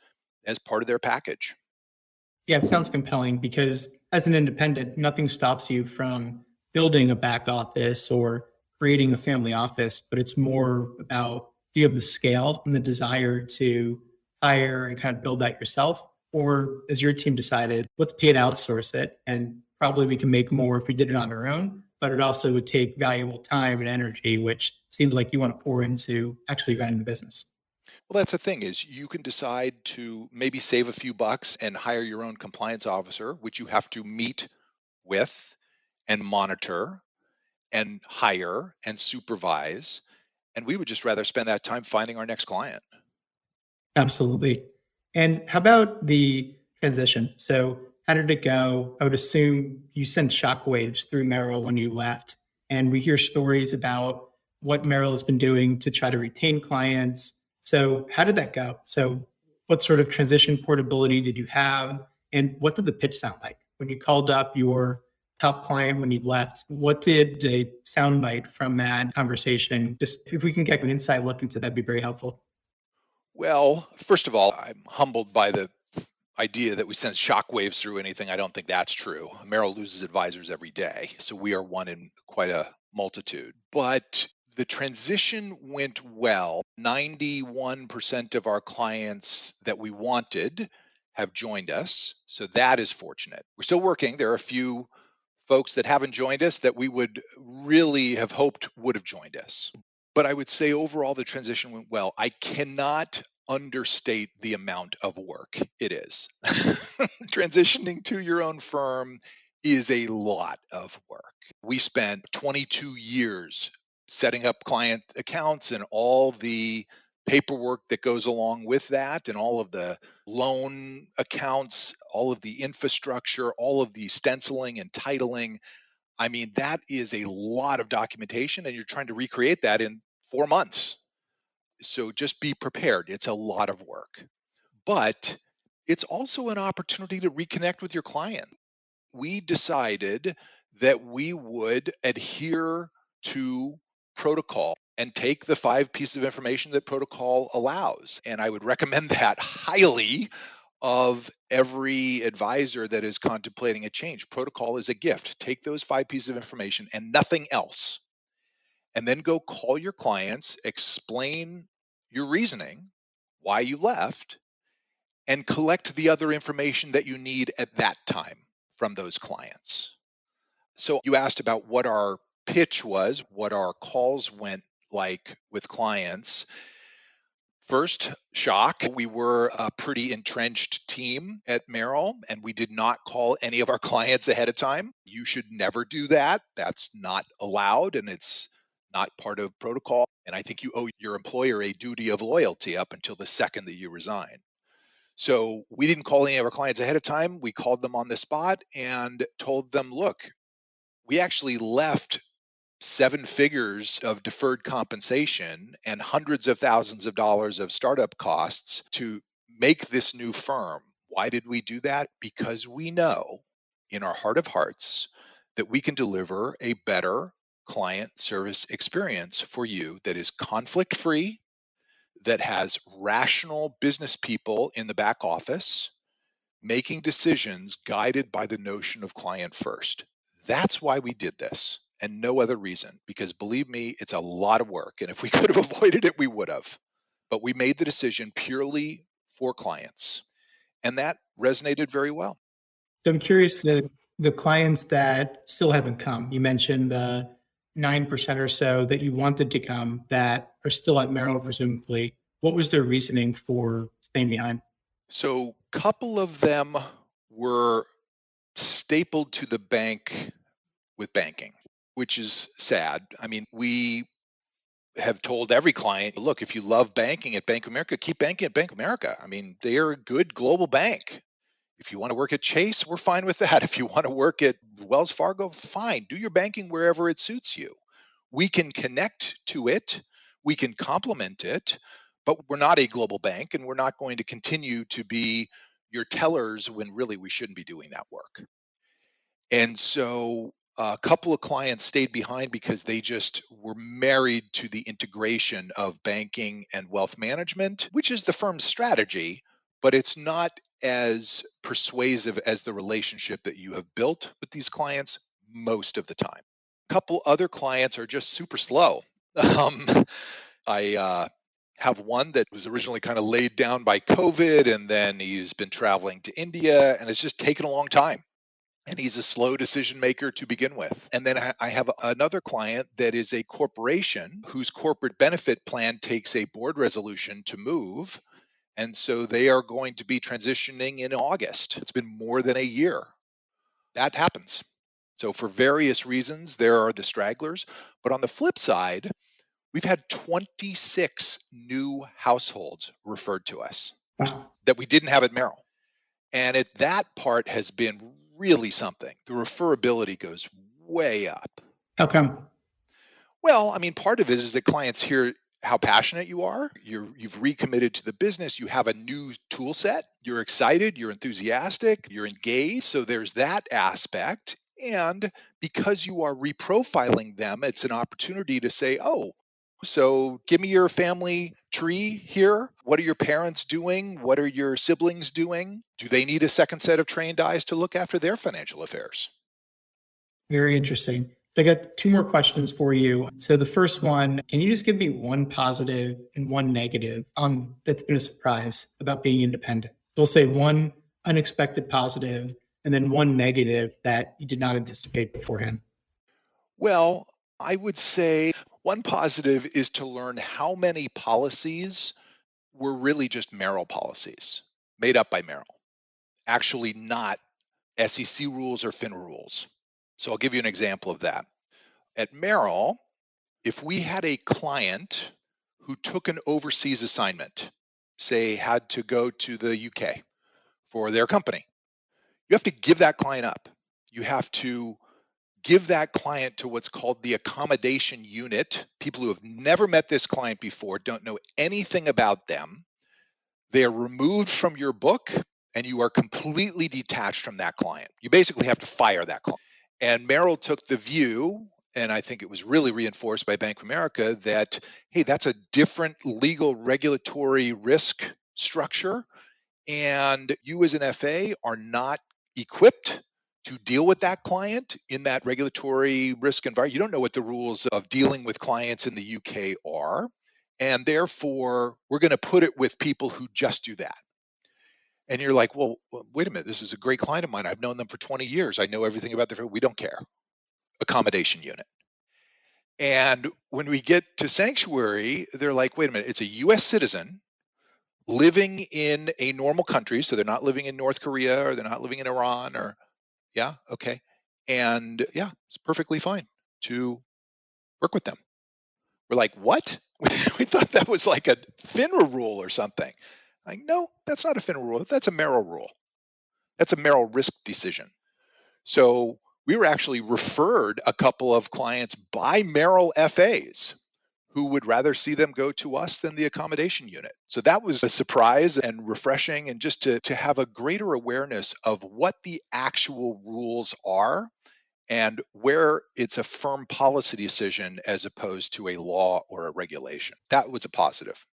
[SPEAKER 3] as part of their package.
[SPEAKER 2] Yeah, it sounds compelling because as an independent, nothing stops you from building a back office or creating a family office, but it's more about do you have the scale and the desire to hire and kind of build that yourself? Or as your team decided, let's pay to outsource it and probably we can make more if we did it on our own, but it also would take valuable time and energy, which seems like you want to pour into actually running the business.
[SPEAKER 3] Well, that's the thing is you can decide to maybe save a few bucks and hire your own compliance officer, which you have to meet with and monitor and hire and supervise. And we would just rather spend that time finding our next client.
[SPEAKER 2] Absolutely. And how about the transition? So, how did it go? I would assume you sent shockwaves through Merrill when you left. And we hear stories about what Merrill has been doing to try to retain clients. So, how did that go? So, what sort of transition portability did you have? And what did the pitch sound like? When you called up your top client when you left, what did the soundbite from that conversation? Just if we can get an inside look into that, would be very helpful.
[SPEAKER 3] Well, first of all, I'm humbled by the idea that we send shockwaves through anything. I don't think that's true. Merrill loses advisors every day, so we are one in quite a multitude. But the transition went well. 91% of our clients that we wanted have joined us, so that is fortunate. We're still working. There are a few folks that haven't joined us that we would really have hoped would have joined us. But I would say overall the transition went well. I cannot understate the amount of work it is. Transitioning to your own firm is a lot of work. We spent 22 years setting up client accounts and all the paperwork that goes along with that, and all of the loan accounts, all of the infrastructure, all of the stenciling and titling. I mean, that is a lot of documentation, and you're trying to recreate that in 4 months. So just be prepared. It's a lot of work, but it's also an opportunity to reconnect with your client. We decided that we would adhere to protocol and take the 5 pieces of information that protocol allows. And I would recommend that highly of every advisor that is contemplating a change. Protocol is a gift. Take those 5 pieces of information and nothing else. And then go call your clients, explain your reasoning, why you left, and collect the other information that you need at that time from those clients. So you asked about what our pitch was, what our calls went like with clients. First shock, we were a pretty entrenched team at Merrill, and we did not call any of our clients ahead of time. You should never do that. That's not allowed, and it's not part of protocol. And I think you owe your employer a duty of loyalty up until the second that you resign. So we didn't call any of our clients ahead of time. We called them on the spot and told them, look, we actually left 7 figures of deferred compensation and hundreds of thousands of dollars of startup costs to make this new firm. Why did we do that? Because we know in our heart of hearts that we can deliver a better client service experience for you that is conflict free, that has rational business people in the back office making decisions guided by the notion of client first. That's why we did this and no other reason, because believe me, it's a lot of work. And if we could have avoided it, we would have. But we made the decision purely for clients. And that resonated very well.
[SPEAKER 2] So I'm curious the clients that still haven't come. You mentioned the 9% or so that you wanted to come that are still at Merrill, presumably. What was their reasoning for staying behind?
[SPEAKER 3] So, a couple of them were stapled to the bank with banking, which is sad. I mean, we have told every client, look, if you love banking at Bank of America, keep banking at Bank of America. I mean, they are a good global bank. If you want to work at Chase, we're fine with that. If you want to work at Wells Fargo, fine. Do your banking wherever it suits you. We can connect to it, we can complement it, but we're not a global bank and we're not going to continue to be your tellers when really we shouldn't be doing that work. And so a couple of clients stayed behind because they just were married to the integration of banking and wealth management, which is the firm's strategy, but it's not as persuasive as the relationship that you have built with these clients most of the time. A couple other clients are just super slow. Um, I have one that was originally kind of laid down by COVID, and then he's been traveling to India, and it's just taken a long time. And he's a slow decision maker to begin with. And then I have another client that is a corporation whose corporate benefit plan takes a board resolution to move. And so they are going to be transitioning in August. It's been more than a year. That happens. So for various reasons, there are the stragglers. But on the flip side, we've had 26 new households referred to us
[SPEAKER 2] Wow.
[SPEAKER 3] that we didn't have at Merrill. And that part has been really something. The referability goes way up.
[SPEAKER 2] How come?
[SPEAKER 3] Well, I mean, part of it is that clients hear how passionate you are. You've recommitted to the business. You have a new tool set. You're excited. You're enthusiastic. You're engaged. So there's that aspect. And because you are reprofiling them, it's an opportunity to say, oh, so give me your family tree here. What are your parents doing? What are your siblings doing? Do they need a second set of trained eyes to look after their financial affairs?
[SPEAKER 2] Very interesting. I got two more questions for you. So the first one, can you just give me one positive and one negative that's been a surprise about being independent? So we'll say one unexpected positive and then one negative that you did not anticipate beforehand.
[SPEAKER 3] Well, I would say one positive is to learn how many policies were really just Merrill policies made up by Merrill, actually not SEC rules or FINRA rules. So I'll give you an example of that. At Merrill, if we had a client who took an overseas assignment, say had to go to the UK for their company, you have to give that client up. You have to give that client to what's called the accommodation unit. People who have never met this client before, don't know anything about them. They are removed from your book and you are completely detached from that client. You basically have to fire that client. And Merrill took the view, and I think it was really reinforced by Bank of America, that, hey, that's a different legal regulatory risk structure. And you as an FA are not equipped to deal with that client in that regulatory risk environment. You don't know what the rules of dealing with clients in the UK are. And therefore, we're going to put it with people who just do that. And you're like, well, wait a minute. This is a great client of mine. I've known them for 20 years. I know everything about their, we don't care. Accommodation unit. And when we get to sanctuary, they're like, wait a minute. It's a US citizen living in a normal country. So they're not living in North Korea or they're not living in Iran or, yeah, okay. And yeah, it's perfectly fine to work with them. We're like, what? We thought that was like a FINRA rule or something. Like, no, that's not a FINRA rule. That's a Merrill rule. That's a Merrill risk decision. So we were actually referred a couple of clients by Merrill FAs who would rather see them go to us than the accommodation unit. So that was a surprise and refreshing, and just to have a greater awareness of what the actual rules are and where it's a firm policy decision as opposed to a law or a regulation. That was a positive.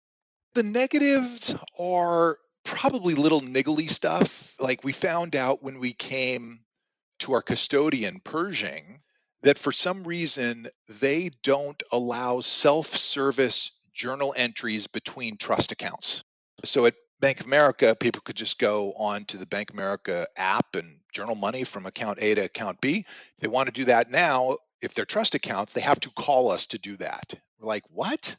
[SPEAKER 3] The negatives are probably little niggly stuff. Like we found out when we came to our custodian, Pershing, that for some reason they don't allow self-service journal entries between trust accounts. So at Bank of America, people could just go on to the Bank of America app and journal money from account A to account B. If they want to do that now, if they're trust accounts, they have to call us to do that. We're like, what?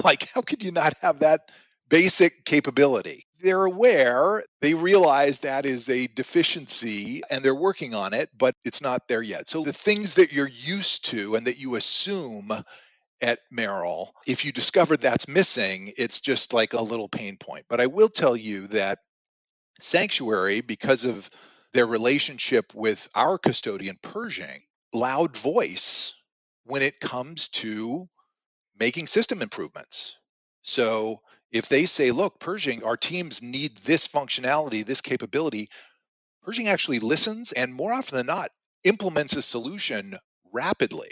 [SPEAKER 3] Like, how could you not have that basic capability? They're aware, they realize that is a deficiency and they're working on it, but it's not there yet. So the things that you're used to and that you assume at Merrill, if you discover that's missing, it's just like a little pain point. But I will tell you that Sanctuary, because of their relationship with our custodian, Pershing, loud voice when it comes to making system improvements. So if they say, look, Pershing, our teams need this functionality, this capability, Pershing actually listens and more often than not implements a solution rapidly.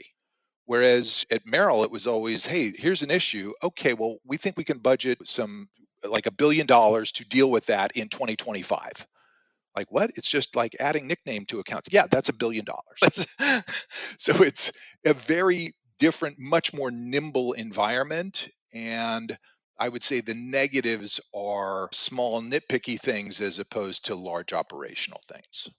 [SPEAKER 3] Whereas at Merrill, it was always, hey, here's an issue. Okay, well, we think we can budget some like $1 billion to deal with that in 2025. Like what? It's just like adding nickname to accounts. Yeah, that's $1 billion. So it's a very different, much more nimble environment. And I would say the negatives are small, nitpicky things as opposed to large operational things.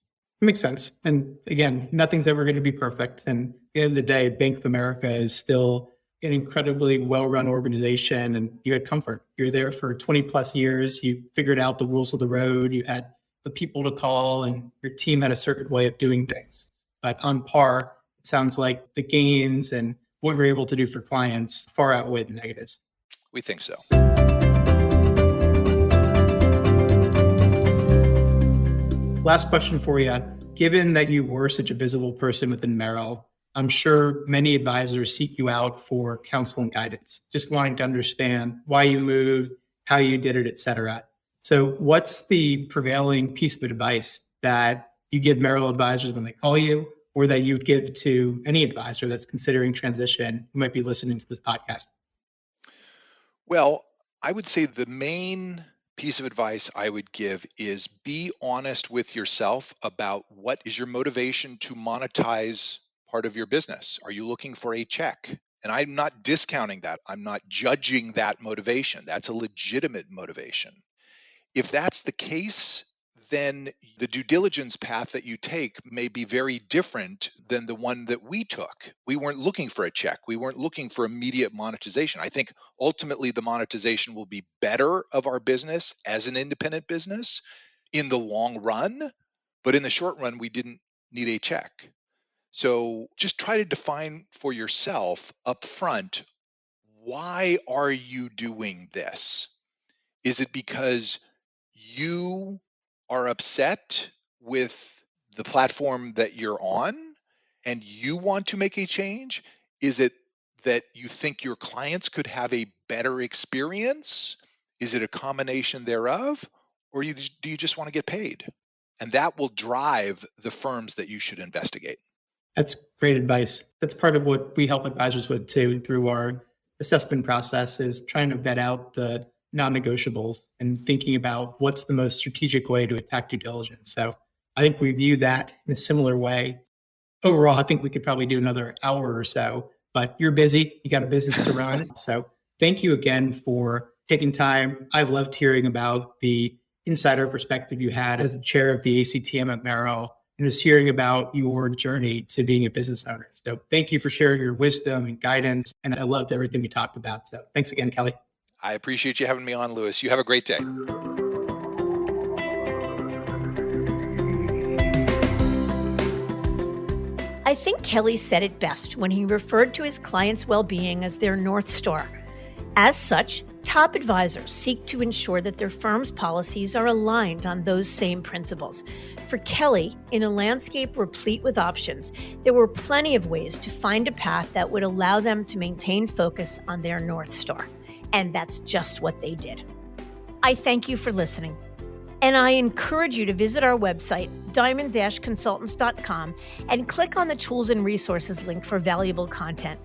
[SPEAKER 2] Makes sense. And again, nothing's ever going to be perfect. And at the end of the day, Bank of America is still an incredibly well-run organization, and you had comfort. You're there for 20 plus years. You figured out the rules of the road. You had the people to call, and your team had a certain way of doing things. But on par, it sounds like the gains and what we're able to do for clients far outweigh the negatives.
[SPEAKER 3] We think so.
[SPEAKER 2] Last question for you. Given that you were such a visible person within Merrill, I'm sure many advisors seek you out for counsel and guidance, just wanting to understand why you moved, how you did it, et cetera. So what's the prevailing piece of advice that you give Merrill advisors when they call you, or that you'd give to any advisor that's considering transition who might be listening to this podcast?
[SPEAKER 3] Well, I would say the main piece of advice I would give is be honest with yourself about what is your motivation to monetize part of your business. Are you looking for a check? And I'm not discounting that. I'm not judging that motivation. That's a legitimate motivation. If that's the case, then the due diligence path that you take may be very different than the one that we took. We weren't looking for a check. We weren't looking for immediate monetization. I think ultimately the monetization will be better of our business as an independent business in the long run, but in the short run, we didn't need a check. So just try to define for yourself up front, why are you doing this? Is it because you are upset with the platform that you're on and you want to make a change? Is it that you think your clients could have a better experience? Is it a combination thereof? Or do you just want to get paid? And that will drive the firms that you should investigate.
[SPEAKER 2] That's great advice. That's part of what we help advisors with too, through our assessment process, is trying to vet out the non-negotiables and thinking about what's the most strategic way to attack due diligence. So I think we view that in a similar way. Overall, I think we could probably do another hour or so, but you're busy. You got a business to run. So thank you again for taking time. I loved hearing about the insider perspective you had as the chair of the ACTM at Merrill, and just hearing about your journey to being a business owner. So thank you for sharing your wisdom and guidance. And I loved everything we talked about. So thanks again, Kelly.
[SPEAKER 3] I appreciate you having me on, Lewis. You have a great day.
[SPEAKER 1] I think Kelly said it best when he referred to his clients' well-being as their North Star. As such, top advisors seek to ensure that their firm's policies are aligned on those same principles. For Kelly, in a landscape replete with options, there were plenty of ways to find a path that would allow them to maintain focus on their North Star. And that's just what they did. I thank you for listening. And I encourage you to visit our website, diamond-consultants.com, and click on the Tools and Resources link for valuable content.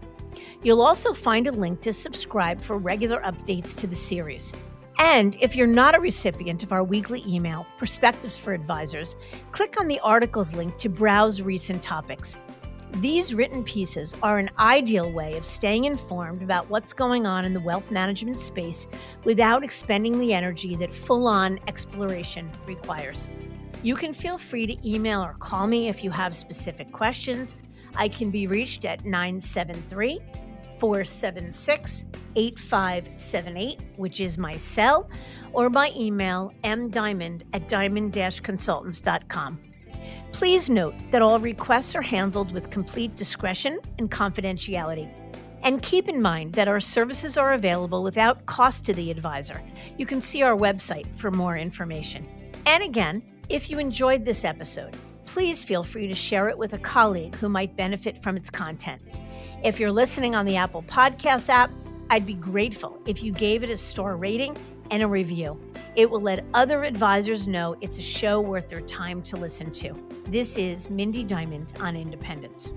[SPEAKER 1] You'll also find a link to subscribe for regular updates to the series. And if you're not a recipient of our weekly email, Perspectives for Advisors, click on the articles link to browse recent topics. These written pieces are an ideal way of staying informed about what's going on in the wealth management space without expending the energy that full-on exploration requires. You can feel free to email or call me if you have specific questions. I can be reached at 973-476-8578, which is my cell, or by email mdiamond@diamond-consultants.com. Please note that all requests are handled with complete discretion and confidentiality. And keep in mind that our services are available without cost to the advisor. You can see our website for more information. And again, if you enjoyed this episode, please feel free to share it with a colleague who might benefit from its content. If you're listening on the Apple Podcasts app, I'd be grateful if you gave it a star rating and a review. It will let other advisors know it's a show worth their time to listen to. This is Mindy Diamond on Independence.